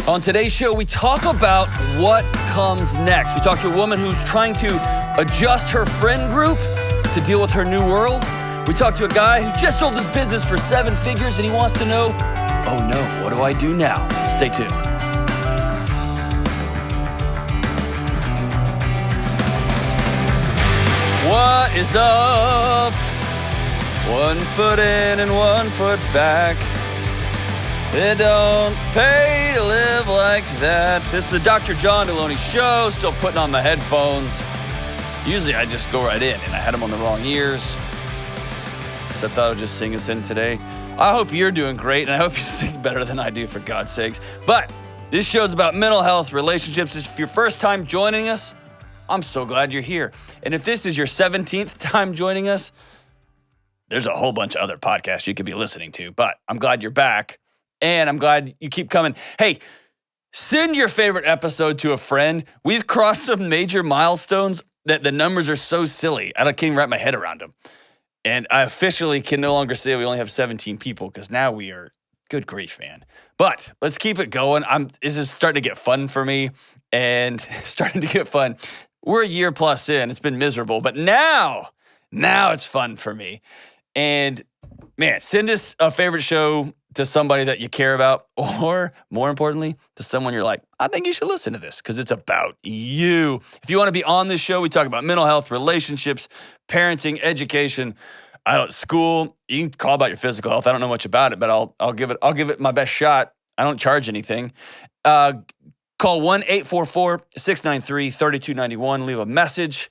On today's show, we talk about what comes next. We talk to a woman who's trying to adjust her friend group to deal with her new world. We talk to a guy who just sold his business for 7 figures and he wants to know, oh no, what do I do now? Stay tuned. What is up? 1 foot in and 1 foot back. It don't pay to live like that. This is the Dr. John Delony show. Still putting on my headphones. Usually I just go right in, and I had them on the wrong ears. So I thought I would just sing us in today. I hope you're doing great, and I hope you sing better than I do, for God's sakes. But this show's about mental health, relationships. If your first time joining us, I'm so glad you're here. And if this is your 17th time joining us, there's a whole bunch of other podcasts you could be listening to. But I'm glad you're back. And I'm glad you keep coming. Hey, send your favorite episode to a friend. We've crossed some major milestones that the numbers are so silly. I can't even wrap my head around them. And I officially can no longer say we only have 17 people because now we are, good grief, man. But let's keep it going. This is starting to get fun for me and starting to get fun. We're a year plus in. It's been miserable, but now it's fun for me. And man, send us a favorite show to somebody that you care about, or more importantly, to someone you're like, I think you should listen to this because it's about you. If you want to be on this show, we talk about mental health, relationships, parenting, education, school. You can call about your physical health. I don't know much about it, but I'll give it my best shot. I don't charge anything. Call 1-844-693-3291. Leave a message.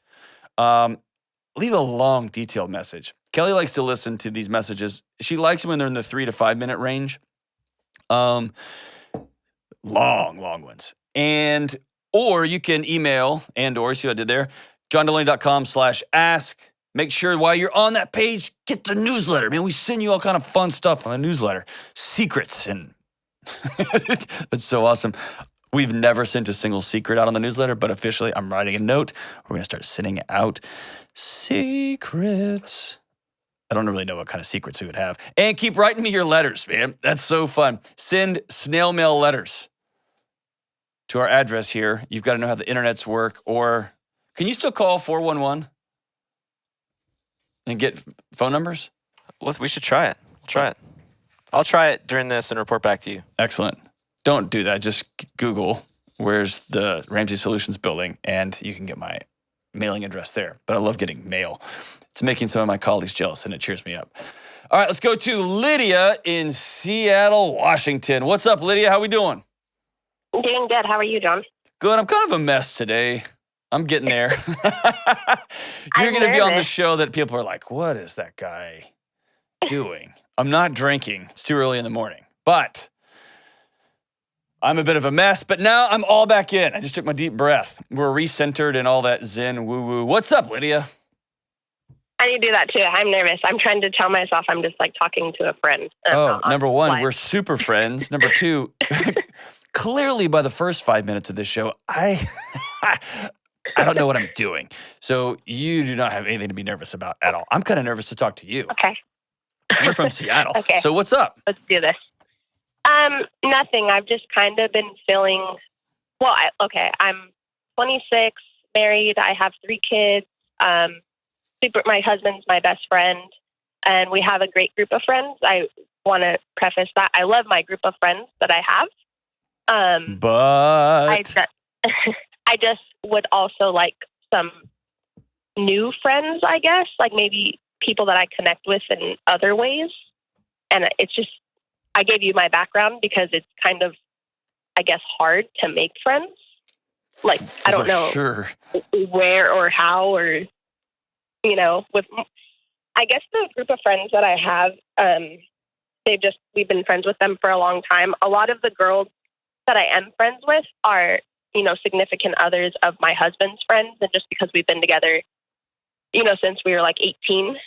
Leave a long, detailed message. Kelly likes to listen to these messages. She likes them when they're in the 3 to 5 minute range. Long ones. Or you can email or see what I did there, johndelony.com/ask. Make sure while you're on that page, get the newsletter. Man, we send you all kind of fun stuff on the newsletter. Secrets and it's so awesome. We've never sent a single secret out on the newsletter, but officially I'm writing a note. We're going to start sending out secrets. I don't really know what kind of secrets we would have. And keep writing me your letters, man. That's so fun. Send snail mail letters to our address here. You've got to know how the internets work. Or can you still call 411 and get phone numbers? We should try it. We'll try it. I'll try it during this and report back to you. Excellent. Don't do that. Just Google where's the Ramsey Solutions building, and you can get my mailing address there. But I love getting mail. It's making some of my colleagues jealous, and it cheers me up. All right, let's go to Lydia in Seattle, Washington. What's up, Lydia? How we doing? I'm doing good. How are you, John? Good. I'm kind of a mess today. I'm getting there. You're going to be on the show that people are like, what is that guy doing? I'm not drinking. It's too early in the morning. But I'm a bit of a mess, but now I'm all back in. I just took my deep breath. We're recentered and all that zen woo-woo. What's up, Lydia? I need to do that too. I'm nervous. I'm trying to tell myself I'm just like talking to a friend. Number one, we're super friends. Number two, clearly by the first 5 minutes of this show, I don't know what I'm doing. So you do not have anything to be nervous about at all. I'm kind of nervous to talk to you. Okay. You're from Seattle. Okay. So what's up? Let's do this. Nothing. I've just kind of been feeling, I'm 26, married. I have 3 kids. My husband's my best friend, and we have a great group of friends. I want to preface that. I love my group of friends that I have. But I just would also like some new friends, I guess, like maybe people that I connect with in other ways. And it's just, I gave you my background because it's kind of, I guess, hard to make friends. Like, I don't know where or how or, I guess the group of friends that I have, we've been friends with them for a long time. A lot of the girls that I am friends with are, significant others of my husband's friends. And just because we've been together, since we were like 18,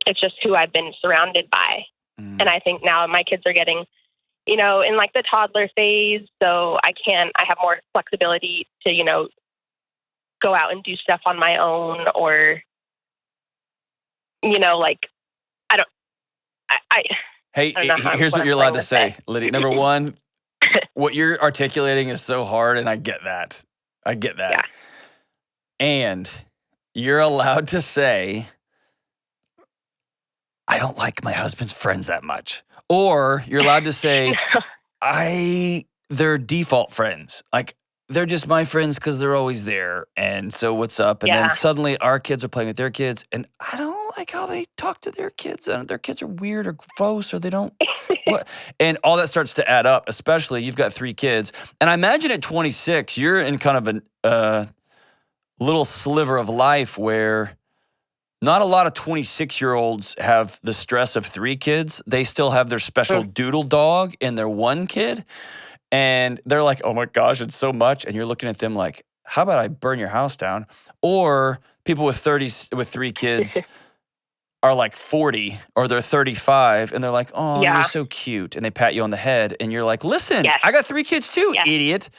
it's just who I've been surrounded by. And I think now my kids are getting, in like the toddler phase. So I have more flexibility to, go out and do stuff on my own or, Hey, here's what you're allowed to say, Lydia. Number one, what you're articulating is so hard, and I get that. Yeah. And you're allowed to say, I don't like my husband's friends that much. Or you're allowed to say, they're default friends. Like, they're just my friends because they're always there. And so what's up? And then suddenly our kids are playing with their kids. And I don't like how they talk to their kids. And their kids are weird or gross or they don't. And all that starts to add up, especially you've got 3 kids. And I imagine at 26, you're in kind of a little sliver of life where not a lot of 26-year-olds have the stress of 3 kids. They still have their special doodle dog and their 1 kid. And they're like, oh my gosh, it's so much. And you're looking at them like, how about I burn your house down? Or people with 3 kids are like 40 or they're 35 and they're like, oh, you're so cute. And they pat you on the head and you're like, listen, I got 3 kids too, idiot.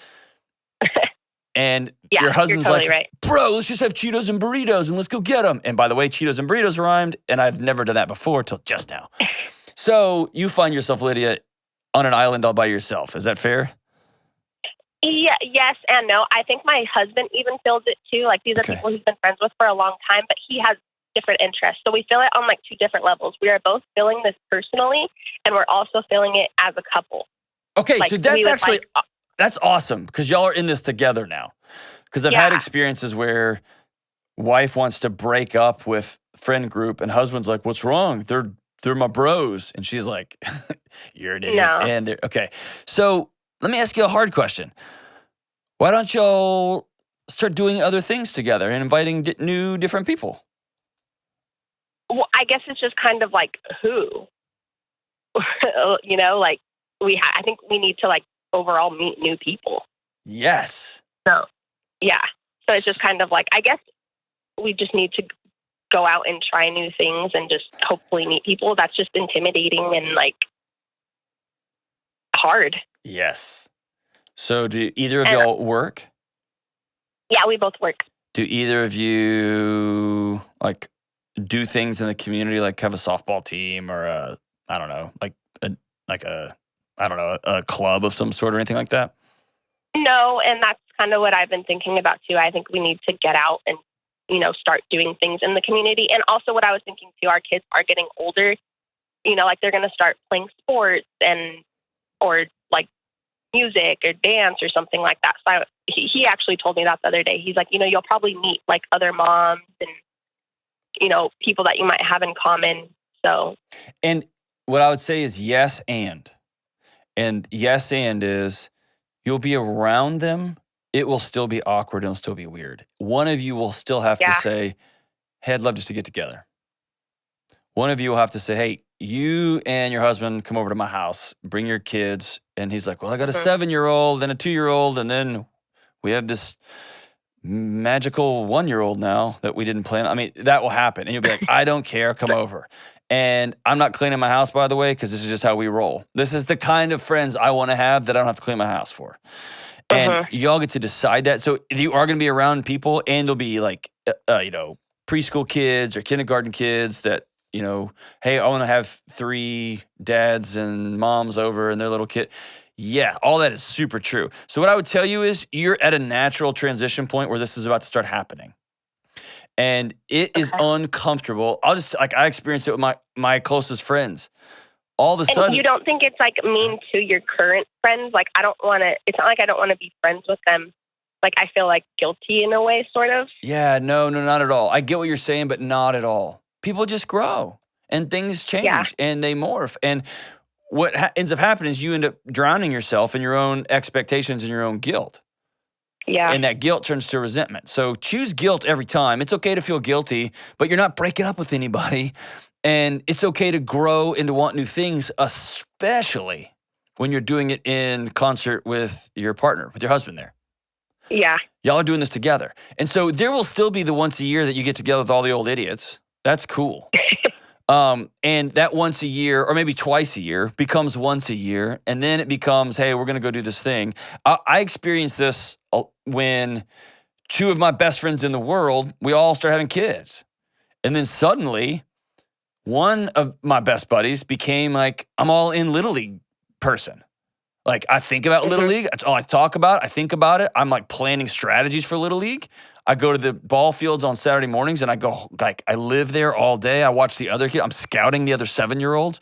And your husband's totally like, bro, let's just have Cheetos and burritos and let's go get them. And by the way, Cheetos and burritos rhymed, and I've never done that before till just now. So you find yourself, Lydia, on an island all by yourself. Is that fair? Yeah, yes and no. I think my husband even feels it too. Like, these are people he's been friends with for a long time, but he has different interests. So we feel it on like 2 different levels. We are both feeling this personally, and we're also feeling it as a couple. Okay, like, so that's actually... That's awesome because y'all are in this together now. Because I've had experiences where wife wants to break up with friend group and husband's like, what's wrong? They're my bros. And she's like, you're an idiot. No. And okay. So let me ask you a hard question. Why don't y'all start doing other things together and inviting new, different people? Well, I guess it's just kind of like who? You know, like I think we need to like overall meet new people. Yes. So, yeah. So it's just kind of like, I guess we just need to go out and try new things and just hopefully meet people. That's just intimidating and like hard. Yes. So do either of y'all work? Yeah, we both work. Do either of you like do things in the community, like have a softball team or a club of some sort or anything like that? No, and that's kind of what I've been thinking about too. I think we need to get out and, you know, start doing things in the community. And also what I was thinking too, our kids are getting older, you know, like they're going to start playing sports or like music or dance or something like that. So he actually told me that the other day. He's like, you know, you'll probably meet like other moms and, you know, people that you might have in common. So. And what I would say is yes and. And yes and is you'll be around them. It will still be awkward and it'll still be weird. One of you will still have to say, hey, I'd love just to get together. One of you will have to say, hey, you and your husband come over to my house, bring your kids. And he's like, well, I got a 7-year-old and a 2-year-old. And then we have this magical 1-year-old now that we didn't plan. I mean, that will happen. And you'll be like, I don't care. Come over. And I'm not cleaning my house, by the way, because this is just how we roll. This is the kind of friends I want to have that I don't have to clean my house for. And y'all get to decide that. So you are going to be around people, and there'll be like, preschool kids or kindergarten kids that, you know, hey, I want to have 3 dads and moms over and their little kid. Yeah, all that is super true. So what I would tell you is you're at a natural transition point where this is about to start happening. And it is uncomfortable. I experienced it with my closest friends. All of a sudden. And you don't think it's like mean to your current friends? Like, it's not like I don't want to be friends with them. Like, I feel like guilty in a way, sort of. Yeah, no, not at all. I get what you're saying, but not at all. People just grow and things change and they morph. And what ends up happening is you end up drowning yourself in your own expectations and your own guilt. Yeah. And that guilt turns to resentment. So choose guilt every time. It's okay to feel guilty, but you're not breaking up with anybody. And it's okay to grow and to want new things, especially when you're doing it in concert with your partner, with your husband there. Yeah. Y'all are doing this together. And so there will still be the once a year that you get together with all the old idiots. That's cool. And that once a year, or maybe twice a year, becomes once a year. And then it becomes, hey, we're going to go do this thing. I experienced this when 2 of my best friends in the world, we all started having kids. And then suddenly, one of my best buddies became like, I'm all in Little League person. Like, I think about Little League. That's all I talk about. I think about it. I'm like planning strategies for Little League. I go to the ball fields on Saturday mornings and I go, like, I live there all day. I watch the other kid. I'm scouting the other 7-year-olds.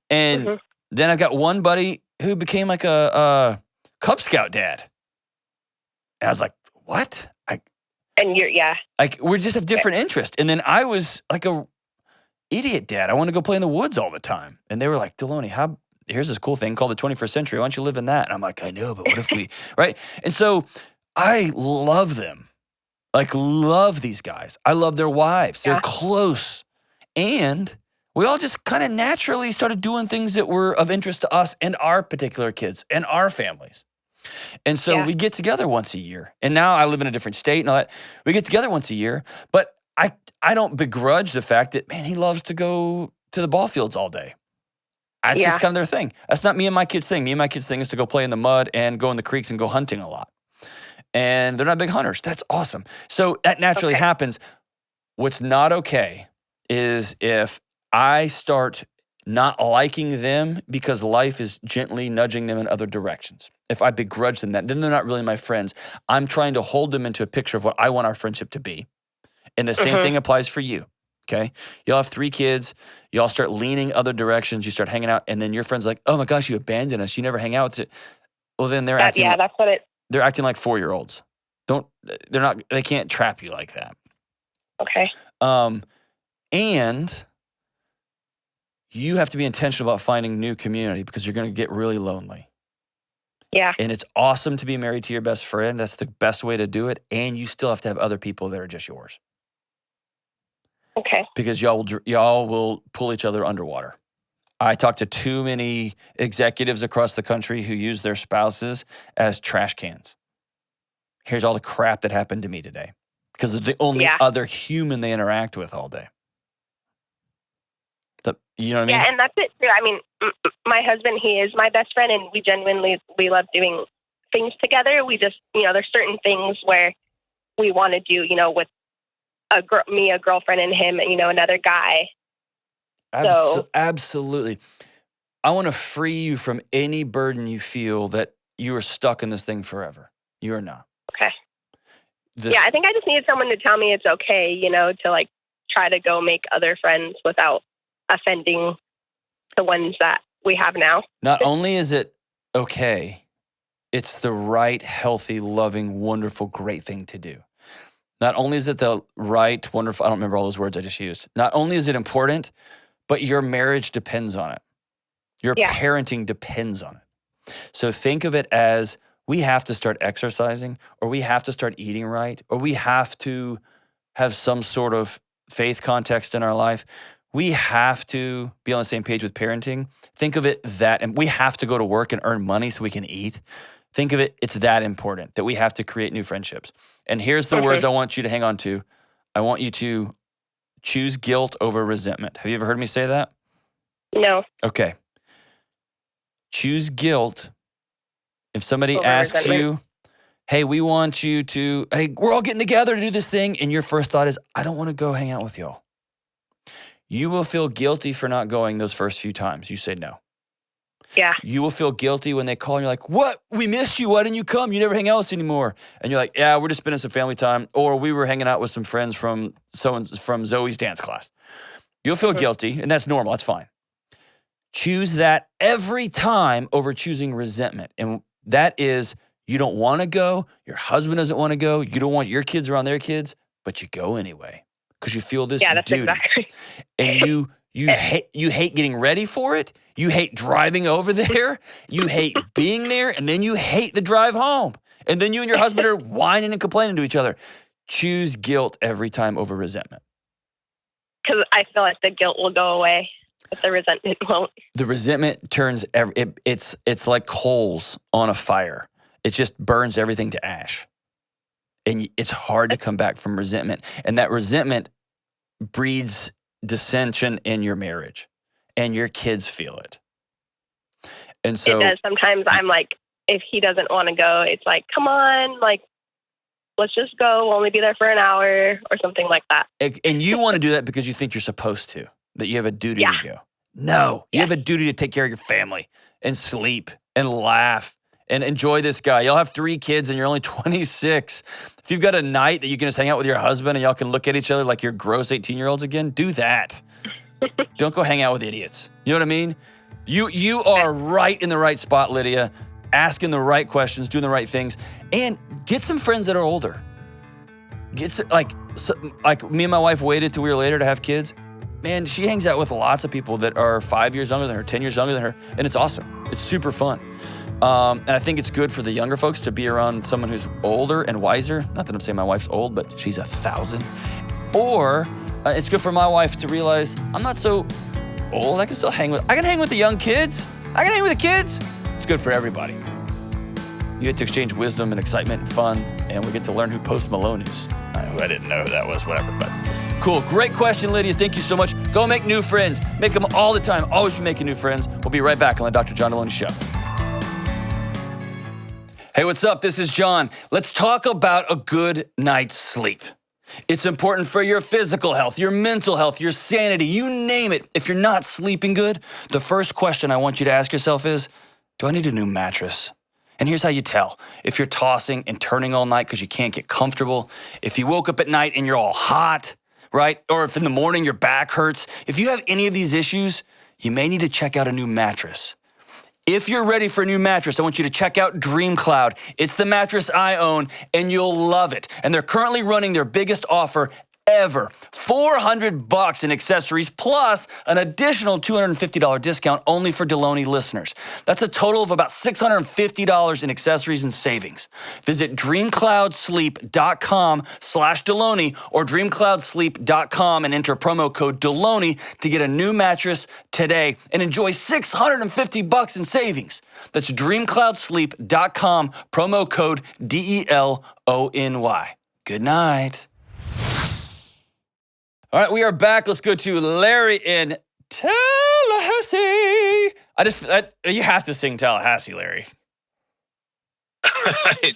And then I've got one buddy who became like a Cub Scout dad. And I was like, what? And Like, we just have different interests. And then I was like a idiot dad. I want to go play in the woods all the time. And they were like, Delony, here's this cool thing called the 21st century. Why don't you live in that? And I'm like, I know, but what if we, right? And so I love them. Like, love these guys. I love their wives. They're close. And we all just kind of naturally started doing things that were of interest to us and our particular kids and our families. And so we get together once a year. And now I live in a different state and all that. We get together once a year. But I don't begrudge the fact that, man, he loves to go to the ball fields all day. That's just kind of their thing. That's not me and my kids' thing. Me and my kids' thing is to go play in the mud and go in the creeks and go hunting a lot. And they're not big hunters. That's awesome. So that naturally happens. What's not okay is if I start not liking them because life is gently nudging them in other directions. If I begrudge them that, then they're not really my friends. I'm trying to hold them into a picture of what I want our friendship to be. And the same thing applies for you, okay? Y'all have 3 kids. Y'all start leaning other directions. You start hanging out, and then your friend's like, oh my gosh, you abandoned us. You never hang out with it. Well, then they're acting that's what it... They're acting like 4-year-olds. They can't trap you like that. Okay. And you have to be intentional about finding new community because you're going to get really lonely. Yeah. And it's awesome to be married to your best friend. That's the best way to do it. And you still have to have other people that are just yours. Okay. Because y'all will pull each other underwater. I talk to too many executives across the country who use their spouses as trash cans. Here's all the crap that happened to me today. Because they're the only other human they interact with all day. You know what I mean? Yeah, and that's it too. I mean, my husband, he is my best friend, and we love doing things together. We just, there's certain things where we want to do, with a girlfriend, and him, another guy. Absolutely. I want to free you from any burden you feel that you are stuck in this thing forever. You are not. Okay. I think I just need someone to tell me it's okay, to like try to go make other friends without offending the ones that we have now. Not only is it okay, it's the right, healthy, loving, wonderful, great thing to do. Not only is it the right, wonderful, I don't remember all those words I just used. Not only is it important, but your marriage depends on it. Your parenting depends on it. So think of it as we have to start exercising, or we have to start eating right, or we have to have some sort of faith context in our life. We have to be on the same page with parenting. Think of it and we have to go to work and earn money so we can eat. Think of it's that important that we have to create new friendships. And here's the words I want you to hang on to. I want you to choose guilt over resentment. Have you ever heard me say that? No. Okay. Choose guilt. If somebody Over asks resentment. you, hey, we're all getting together to do this thing. And your first thought is, I don't want to go hang out with y'all. You will feel guilty for not going those first few times. You say no. Yeah. You will feel guilty when they call and you're like, what? We missed you. Why didn't you come? You never hang out with us anymore. And you're like, yeah, we're just spending some family time. Or we were hanging out with some friends from Zoe's dance class. You'll feel guilty, and that's normal. That's fine. Choose that every time over choosing resentment. And that is, you don't want to go. Your husband doesn't want to go. You don't want your kids around their kids, but you go anyway because you feel this duty. Exactly. And you hate getting ready for it. You hate driving over there. You hate being there. And then you hate the drive home. And then you and your husband are whining and complaining to each other. Choose guilt every time over resentment. Because I feel like the guilt will go away, but the resentment won't. The resentment turns, it's like coals on a fire. It just burns everything to ash. And it's hard to come back from resentment. And that resentment breeds dissension in your marriage. And your kids feel it. And so it does. Sometimes I'm like, if he doesn't want to go, it's like, come on, like, let's just go. We'll only be there for an hour or something like that. And you want to do that because you think you're supposed to, that you have a duty to go. No. You Yeah. have a duty to take care of your family and sleep and laugh and enjoy this guy. Y'all have 3 kids and you're only 26. If you've got a night that you can just hang out with your husband and y'all can look at each other like you're gross 18-year-olds again, do that. Don't go hang out with idiots. You know what I mean? You are right in the right spot, Lydia, asking the right questions, doing the right things, and get some friends that are older. Like me and my wife waited till we were later to have kids. Man, she hangs out with lots of people that are 5 years younger than her, 10 years younger than her, and it's awesome. It's super fun. And I think it's good for the younger folks to be around someone who's older and wiser. Not that I'm saying my wife's old, but she's 1,000. Or it's good for my wife to realize I'm not so old. I can hang with the young kids. I can hang with the kids. It's good for everybody. You get to exchange wisdom and excitement and fun, and we get to learn who Post Malone is. I didn't know who that was, whatever, but cool. Great question, Lydia. Thank you so much. Go make new friends. Make them all the time. Always be making new friends. We'll be right back on the Dr. John Delony Show. Hey, what's up? This is John. Let's talk about a good night's sleep. It's important for your physical health, your mental health, your sanity, you name it. If you're not sleeping good, the first question I want you to ask yourself is, do I need a new mattress? And here's how you tell. If you're tossing and turning all night because you can't get comfortable, if you woke up at night and you're all hot, right? Or if in the morning your back hurts, if you have any of these issues, you may need to check out a new mattress. If you're ready for a new mattress, I want you to check out Dream Cloud. It's the mattress I own, and you'll love it. And they're currently running their biggest offer ever. $400 in accessories plus an additional $250 discount only for Delony listeners. That's a total of about $650 in accessories and savings. Visit dreamcloudsleep.com/Delony or dreamcloudsleep.com and enter promo code Delony to get a new mattress today and enjoy $650 in savings. That's dreamcloudsleep.com, promo code DELONY. Good night. All right, we are back. Let's go to Larry in Tallahassee. You have to sing Tallahassee, Larry.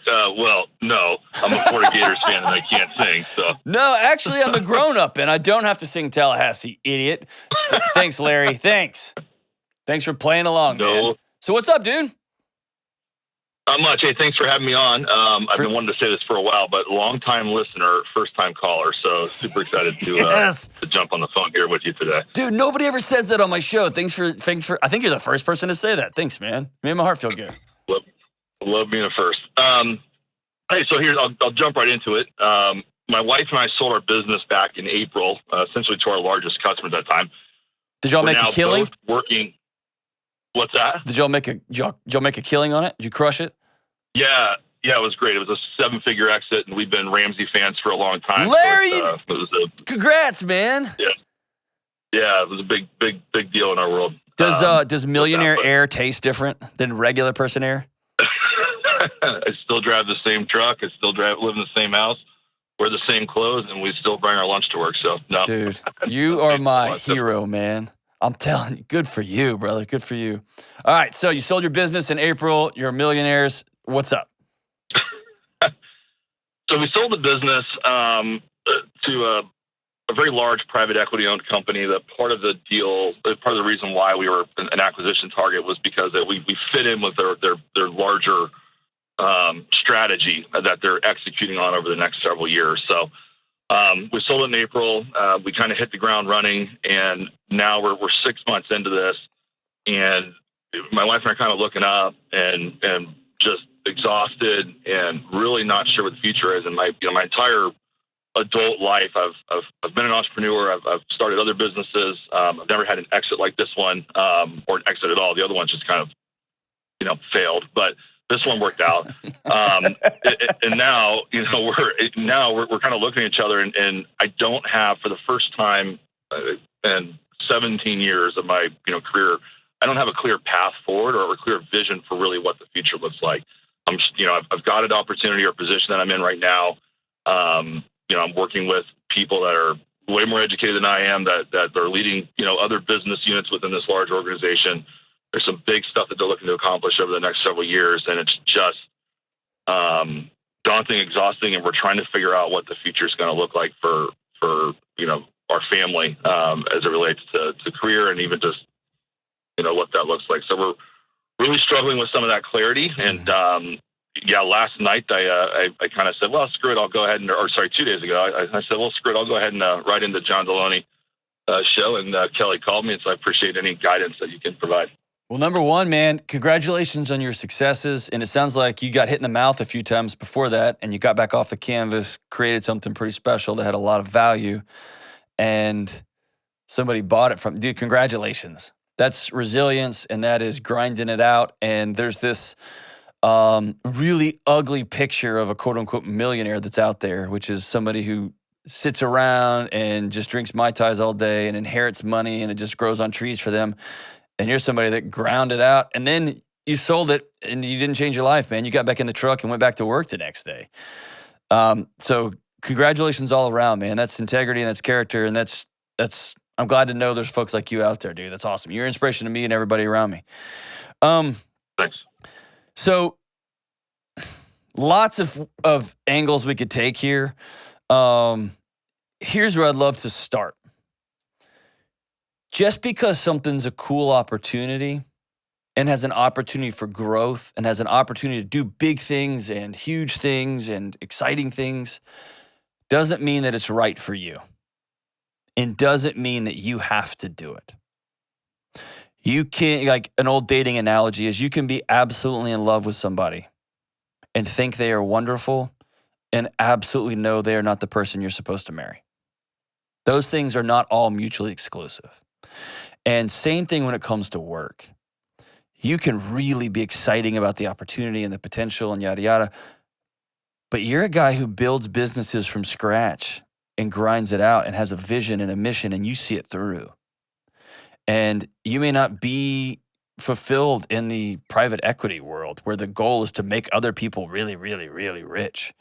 Well, no. I'm a Florida Gators fan and I can't sing, so. No, actually, I'm a grown-up and I don't have to sing Tallahassee, idiot. Thanks, Larry. Thanks for playing along, man. So what's up, dude? Not much. Hey, thanks for having me on. I've been wanting to say this for a while, but long-time listener, first-time caller, so super excited to jump on the phone here with you today. Dude, nobody ever says that on my show. Thanks for. I think you're the first person to say that. Thanks, man. Made my heart feel good. Love being a first. Hey, so here, I'll jump right into it. My wife and I sold our business back in April, essentially to our largest customers at that time. Did y'all make a killing? Both working. What's that? Did y'all make a killing on it? Did you crush it? Yeah, it was great. It was a 7-figure exit, and we've been Ramsey fans for a long time. Larry, congrats, man. Yeah, it was a big deal in our world. Does millionaire air taste different than regular person air? I still drive the same truck. I still live in the same house. Wear the same clothes, and we still bring our lunch to work. So, no. Dude, you are my hero, man. I'm telling you, good for you, brother. Good for you. All right, so you sold your business in April. You're millionaires. What's up? So we sold the business to a very large private equity-owned company. That part of the deal, part of the reason why we were an acquisition target was because we fit in with their larger strategy that they're executing on over the next several years. So we sold it in April. We kind of hit the ground running, and now we're 6 months into this. And my wife and I are kind of looking up and just exhausted and really not sure what the future is. And my entire adult life, I've been an entrepreneur. I've started other businesses. I've never had an exit like this one, or an exit at all. The other ones just kind of, failed. But this one worked out. And now, we're kind of looking at each other, and I don't have, for the first time in 17 years of my career, I don't have a clear path forward or a clear vision for really what the future looks like. I've got an opportunity or position that I'm in right now. I'm working with people that are way more educated than I am, that are leading, other business units within this large organization. There's some big stuff that they're looking to accomplish over the next several years, and it's just daunting, exhausting, and we're trying to figure out what the future is going to look like for our family as it relates to career and even just what that looks like. So we're really struggling with some of that clarity. And last night I kind of said, well, screw it, I'll go ahead and, 2 days ago, I said, well, screw it, I'll go ahead and write into John Delony show. And Kelly called me, and so I appreciate any guidance that you can provide. Well, number one, man, congratulations on your successes. And it sounds like you got hit in the mouth a few times before that, and you got back off the canvas, created something pretty special that had a lot of value, and somebody bought it from, dude, congratulations. That's resilience, and that is grinding it out. And there's this really ugly picture of a quote unquote millionaire that's out there, which is somebody who sits around and just drinks Mai Tais all day and inherits money and it just grows on trees for them. And you're somebody that ground it out, and then you sold it and you didn't change your life, man. You got back in the truck and went back to work the next day. So congratulations all around, man. That's integrity and that's character. And that's, I'm glad to know there's folks like you out there, dude. That's awesome. You're an inspiration to me and everybody around me. Thanks. So lots of angles we could take here. Here's where I'd love to start. Just because something's a cool opportunity and has an opportunity for growth and has an opportunity to do big things and huge things and exciting things doesn't mean that it's right for you, and doesn't mean that you have to do it. You can't, like an old dating analogy is, you can be absolutely in love with somebody and think they are wonderful and absolutely know they are not the person you're supposed to marry. Those things are not all mutually exclusive. And same thing when it comes to work. You can really be exciting about the opportunity and the potential and yada, yada. But you're a guy who builds businesses from scratch and grinds it out and has a vision and a mission, and you see it through. And you may not be fulfilled in the private equity world where the goal is to make other people really, really, really rich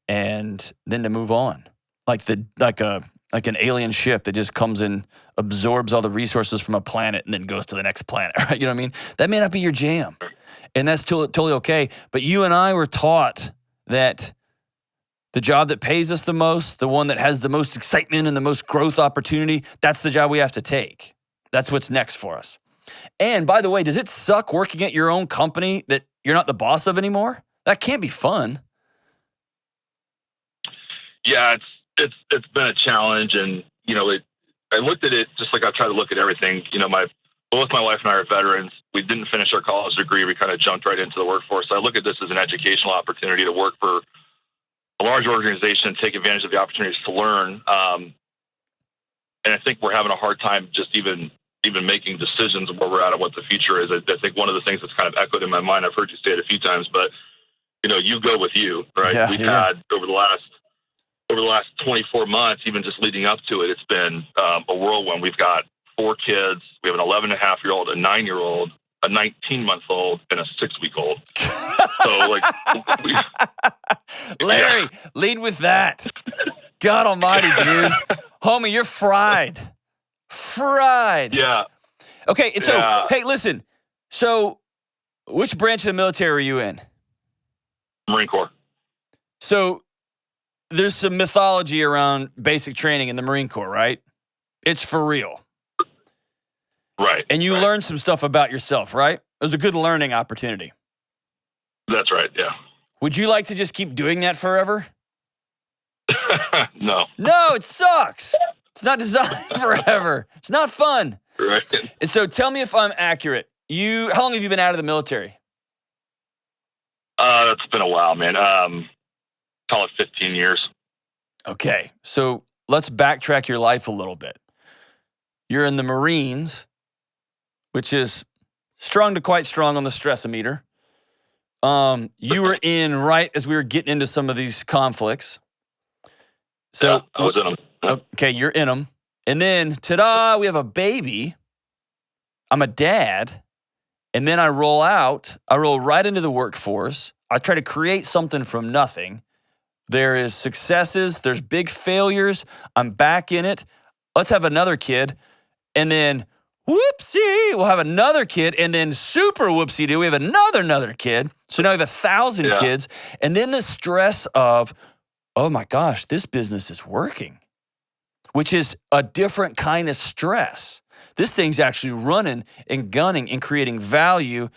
and then to move on. Like an alien ship that just comes and absorbs all the resources from a planet and then goes to the next planet, right? You know what I mean? That may not be your jam, and that's totally okay. But you and I were taught that the job that pays us the most, the one that has the most excitement and the most growth opportunity, that's the job we have to take. That's what's next for us. And by the way, does it suck working at your own company that you're not the boss of anymore? That can't be fun. Yeah, it's been a challenge, and I looked at it just like I try to look at everything. Both my wife and I are veterans. We didn't finish our college degree. We kind of jumped right into the workforce. So I look at this as an educational opportunity to work for a large organization and take advantage of the opportunities to learn. And I think we're having a hard time just even making decisions of where we're at and what the future is. I think one of the things that's kind of echoed in my mind, I've heard you say it a few times, but you go with you, right? Yeah, We've had over the last 24 months, even just leading up to it, it's been a whirlwind. We've got 4 kids. We have an 11-and-a-half-year-old, a 9-year-old, a 19-month-old, and a 6-week-old. So, Larry, lead with that. God almighty, dude. Homie, you're fried. Yeah. Okay, and so, hey, listen. So, which branch of the military are you in? Marine Corps. So, there's some mythology around basic training in the Marine Corps, right? It's for real. Right. And you learned some stuff about yourself, right? It was a good learning opportunity. That's right, yeah. Would you like to just keep doing that forever? No. No, it sucks. It's not designed forever. It's not fun. Right. And so tell me if I'm accurate. How long have you been out of the military? It's been a while, man. Call it 15 years. Okay, so let's backtrack your life a little bit. You're in the Marines, which is strong to quite strong on the stress-o-meter. You were in right as we were getting into some of these conflicts. So yeah, I was in them. Yeah. Okay, you're in them. And then, ta-da, we have a baby. I'm a dad. And then I roll right into the workforce. I try to create something from nothing. There is successes. There's big failures. I'm back in it. Let's have another kid. And then, whoopsie, we'll have another kid. And then super whoopsie-doo, we have another kid. So now we have 1,000 kids. And then the stress of, oh my gosh, this business is working, which is a different kind of stress. This thing's actually running and gunning and creating value.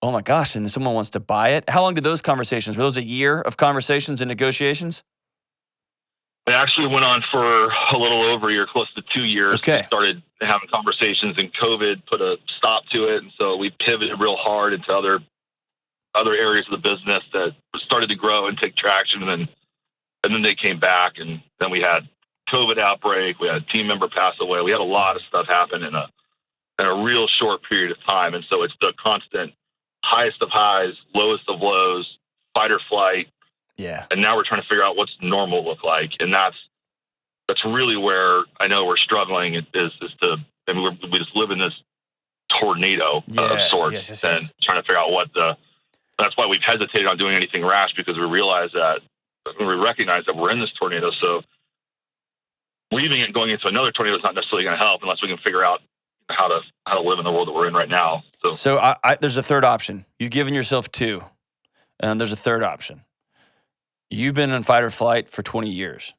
Oh my gosh, and someone wants to buy it. How long did those conversations, were those a year of conversations and negotiations? It actually went on for a little over a year, close to 2 years. Okay. We started having conversations, and COVID put a stop to it. And so we pivoted real hard into other areas of the business that started to grow and take traction. And then they came back, and then we had COVID outbreak. We had a team member pass away. We had a lot of stuff happen in a real short period of time. And so it's the constant highest of highs, lowest of lows, fight or flight. Yeah. And now we're trying to figure out what's normal look like. And that's really where I know we're struggling we just live in this tornado of sorts, and trying to figure out that's why we've hesitated on doing anything rash, because we recognize that we're in this tornado. So leaving it and going into another tornado is not necessarily going to help unless we can figure out how to live in the world that we're in right now. So there's a third option. You've given yourself two, and there's a third option. You've been in fight or flight for 20 years.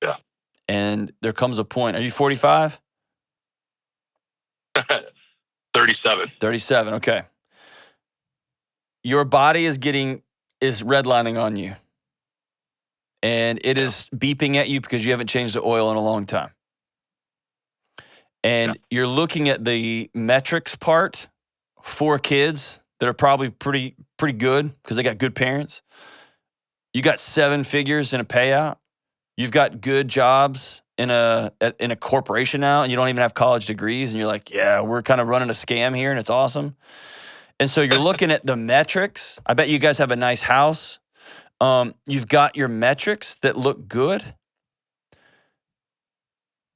Yeah. And there comes a point. Are you 45? 37. 37, okay. Your body is redlining on you. And it is beeping at you because you haven't changed the oil in a long time. And you're looking at the metrics part, 4 kids that are probably pretty good because they got good parents. You got 7 figures in a payout. You've got good jobs in a corporation now, and you don't even have college degrees. And you're like, yeah, we're kind of running a scam here, and it's awesome. And so you're looking at the metrics. I bet you guys have a nice house. You've got your metrics that look good.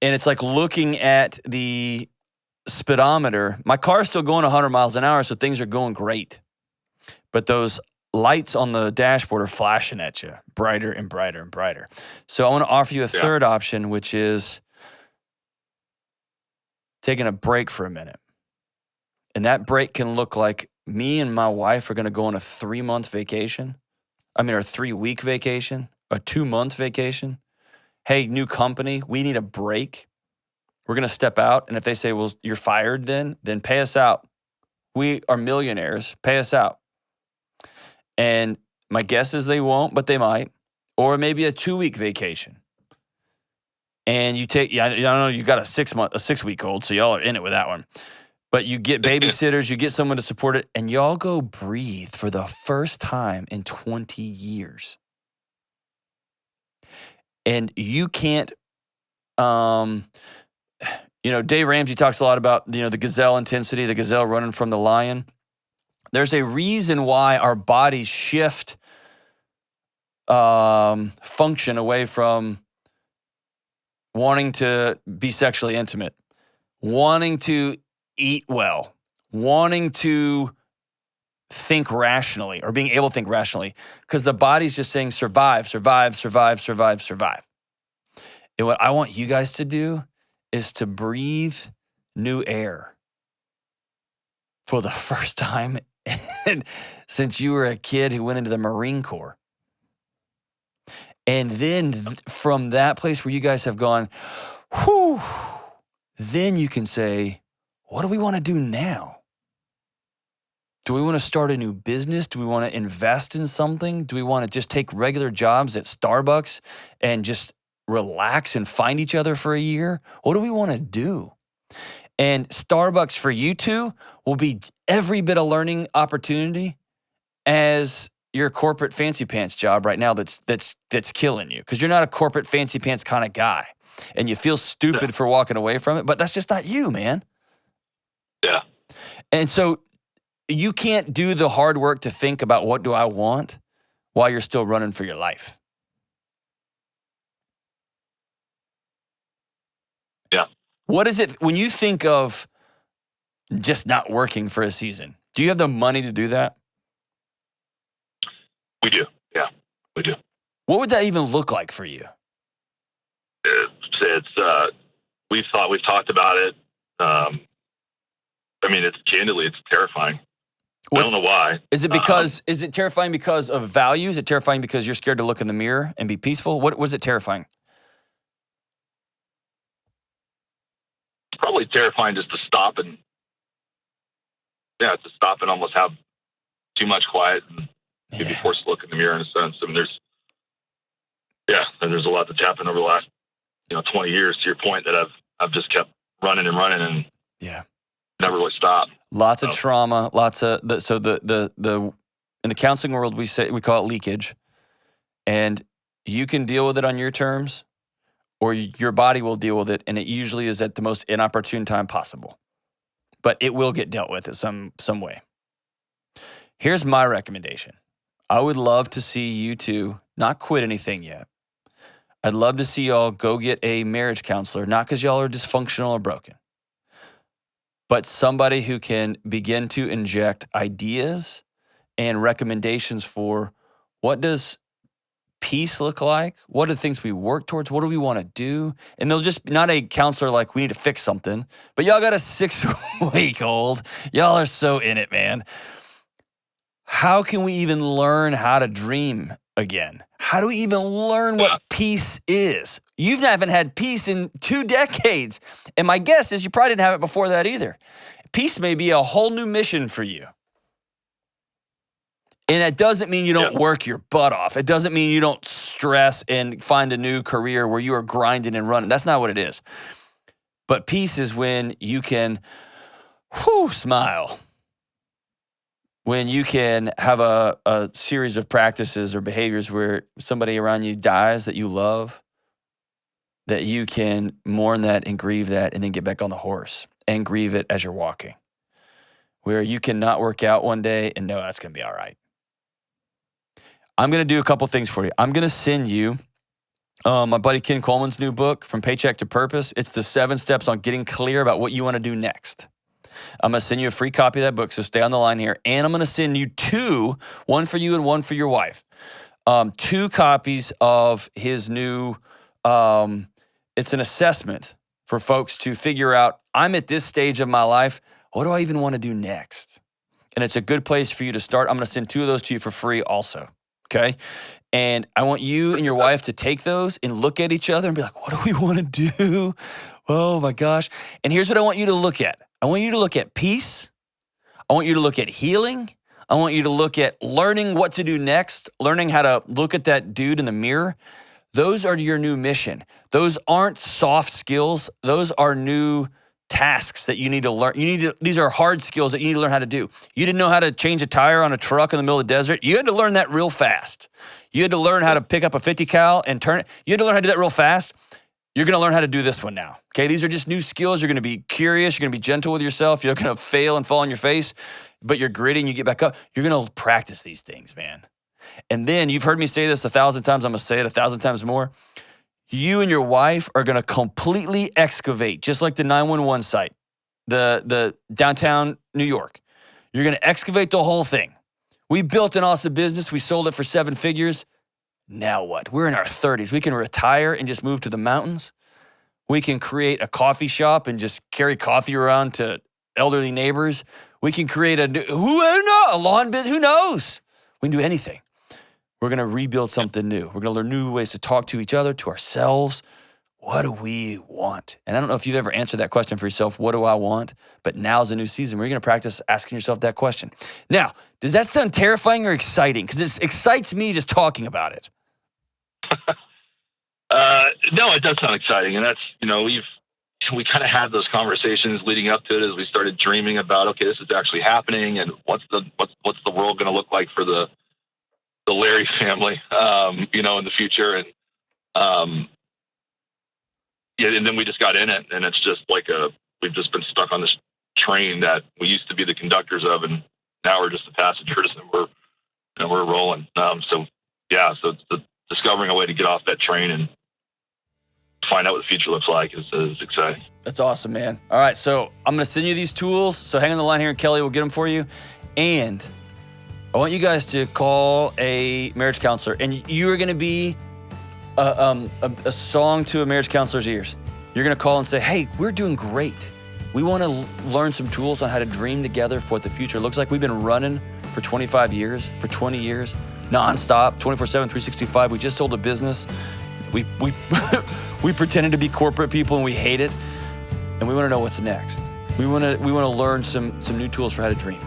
And it's like looking at the speedometer. My car's still going 100 miles an hour, so things are going great. But those lights on the dashboard are flashing at you brighter and brighter and brighter. So I want to offer you a third option, which is taking a break for a minute. And that break can look like me and my wife are going to go on a 3-month vacation. Or a 3-week vacation, a 2-month vacation. Hey, new company, we need a break. We're going to step out. And if they say, well, you're fired then pay us out. We are millionaires. Pay us out. And my guess is they won't, but they might. Or maybe a 2-week vacation. And you take, I don't know, you got a 6-week-old, so y'all are in it with that one. But you get babysitters, you get someone to support it, and y'all go breathe for the first time in 20 years. And you can't, Dave Ramsey talks a lot about, the gazelle intensity, the gazelle running from the lion. There's a reason why our bodies shift function away from wanting to be sexually intimate, wanting to eat well, wanting to think rationally or being able to think rationally, because the body's just saying survive, survive, survive, survive, survive. And what I want you guys to do is to breathe new air for the first time since you were a kid who went into the Marine Corps. And then from that place where you guys have gone, whew, then you can say, what do we want to do now? Do we want to start a new business? Do we want to invest in something? Do we want to just take regular jobs at Starbucks and just relax and find each other for a year? What do we want to do? And Starbucks for you two will be every bit of learning opportunity as your corporate fancy pants job right now that's killing you, because you're not a corporate fancy pants kind of guy and you feel stupid for walking away from it, but that's just not you, man. Yeah. And so you can't do the hard work to think about what do I want while you're still running for your life. Yeah. What is it when you think of just not working for a season? Do you have the money to do that? We do. Yeah, we do. What would that even look like for you? We've talked about it. It's terrifying. I don't know why. Is it terrifying because of values? Is it terrifying because you're scared to look in the mirror and be peaceful? What was it terrifying? probably terrifying just to stop and almost have too much quiet and be forced to look in the mirror in a sense. I mean, there's a lot that's happened over the last 20 years. To your point, that I've just kept running and never really stopped. Lots of trauma, lots of the in the counseling world we call it leakage, and you can deal with it on your terms, or your body will deal with it, and it usually is at the most inopportune time possible. But it will get dealt with in some way. Here's my recommendation. I would love to see you two not quit anything yet. I'd love to see y'all go get a marriage counselor, not because y'all are dysfunctional or broken, but somebody who can begin to inject ideas and recommendations for what does peace look like? What are the things we work towards? What do we want to do? And they'll just, not a counselor like we need to fix something, but y'all got a 6-week-old. Y'all are so in it, man. How can we even learn how to dream again? How do we even learn what peace is? You haven't had peace in 2 decades. And my guess is you probably didn't have it before that either. Peace may be a whole new mission for you. And that doesn't mean you don't work your butt off. It doesn't mean you don't stress and find a new career where you are grinding and running. That's not what it is. But peace is when you can smile. When you can have a series of practices or behaviors where somebody around you dies that you love, that you can mourn that and grieve that and then get back on the horse and grieve it as you're walking. Where you can not work out one day and know that's going to be all right. I'm going to do a couple things for you. I'm going to send you my buddy Ken Coleman's new book, From Paycheck to Purpose. It's the 7 steps on getting clear about what you want to do next. I'm going to send you a free copy of that book, so stay on the line here. And I'm going to send you 2, one for you and one for your wife, 2 copies of his new, it's an assessment for folks to figure out, I'm at this stage of my life, what do I even want to do next? And it's a good place for you to start. I'm going to send 2 of those to you for free also. Okay. And I want you and your wife to take those and look at each other and be like, what do we want to do? Oh my gosh. And here's what I want you to look at. I want you to look at peace. I want you to look at healing. I want you to look at learning what to do next, learning how to look at that dude in the mirror. Those are your new mission. Those aren't soft skills. Those are new tasks that you need to learn. These are hard skills that you need to learn how to do. You didn't know how to change a tire on a truck in the middle of the desert. You had to learn that real fast. You had to learn how to pick up a 50 cal and turn it. You had to learn how to do that real fast. You're going to learn how to do this one now. Okay. These are just new skills. You're going to be curious. You're going to be gentle with yourself. You're going to fail and fall on your face, but you're gritty and you get back up. You're going to practice these things, man. And then you've heard me say this 1,000 times. I'm going to say it 1,000 times more. You and your wife are going to completely excavate, just like the 911 site, the downtown New York. You're going to excavate the whole thing. We built an awesome business. We sold it for 7 figures. Now what? We're in our 30s. We can retire and just move to the mountains. We can create a coffee shop and just carry coffee around to elderly neighbors. We can create a lawn business. Who knows? We can do anything. We're going to rebuild something new. We're going to learn new ways to talk to each other, to ourselves. What do we want? And I don't know if you've ever answered that question for yourself, what do I want? But now's a new season where you're going to practice asking yourself that question. Now, does that sound terrifying or exciting? Because it excites me just talking about it. No, it does sound exciting. And that's, we kind of had those conversations leading up to it as we started dreaming about, okay, this is actually happening. And what's the world going to look like for the Larry family, in the future. And, and then we just got in it, and it's just like we've just been stuck on this train that we used to be the conductors of, and now we're just the passengers, and we're rolling. So it's discovering a way to get off that train and find out what the future looks like is exciting. That's awesome, man. All right, so I'm going to send you these tools. So hang on the line here, and Kelly will get them for you. And I want you guys to call a marriage counselor, and you are going to be a song to a marriage counselor's ears. You're going to call and say, hey, we're doing great. We want to learn some tools on how to dream together for what the future looks like. We've been running for 25 years, for 20 years, nonstop, 24/7, 365. We just sold a business. We pretended to be corporate people, and we hate it. and we want to know what's next. We want to learn some new tools for how to dream.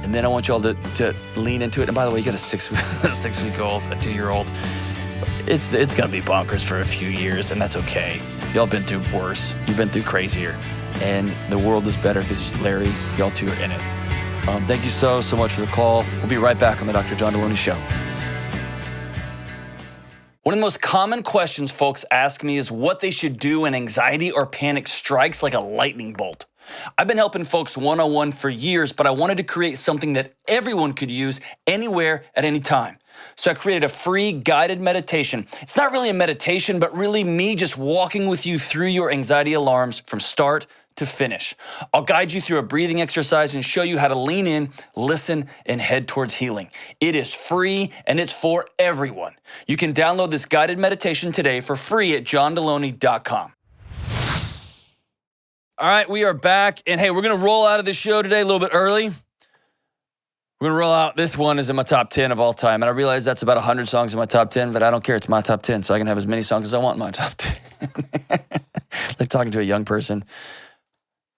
And then I want y'all to lean into it. And by the way, you got a 6-week-old, a 2-year-old. It's going to be bonkers for a few years, and that's okay. Y'all been through worse. You've been through crazier. And the world is better because Larry, y'all two are in it. Thank you so much for the call. We'll be right back on the Dr. John Delony Show. One of the most common questions folks ask me is what they should do when anxiety or panic strikes like a lightning bolt. I've been helping folks one-on-one for years, but I wanted to create something that everyone could use anywhere at any time. So I created a free guided meditation. It's not really a meditation, but really me just walking with you through your anxiety alarms from start to finish. I'll guide you through a breathing exercise and show you how to lean in, listen, and head towards healing. It is free and it's for everyone. You can download this guided meditation today for free at johndelony.com. All right, we are back. And hey, we're going to roll out of the show today a little bit early. We're going to roll out. This one is in my top 10 of all time. And I realize that's about 100 songs in my top 10, but I don't care. It's my top 10, so I can have as many songs as I want in my top 10. Like talking to a young person.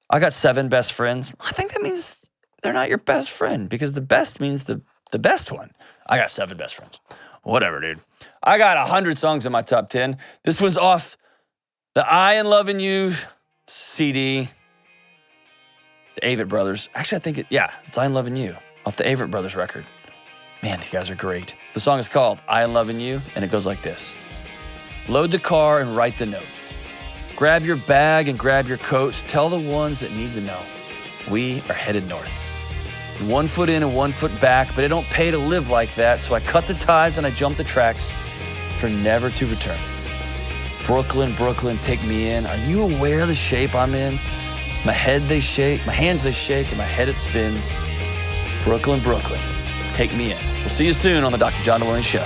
I got 7 best friends. I think that means they're not your best friend because the best means the best one. I got 7 best friends. Whatever, dude. I got 100 songs in my top 10. This one's off the I Am Loving You CD. The Avett Brothers. Actually, I think it's I Am Loving You off the Avett Brothers record. Man, these guys are great. The song is called I Am Loving You, and it goes like this. Load the car and write the note. Grab your bag and grab your coats. Tell the ones that need to know. We are headed north. 1 foot in and 1 foot back, but it don't pay to live like that, so I cut the ties and I jump the tracks for never to return. Brooklyn, Brooklyn, take me in. Are you aware of the shape I'm in? My hands they shake, and my head it spins. Brooklyn, Brooklyn, take me in. We'll see you soon on the Dr. John Delony Show.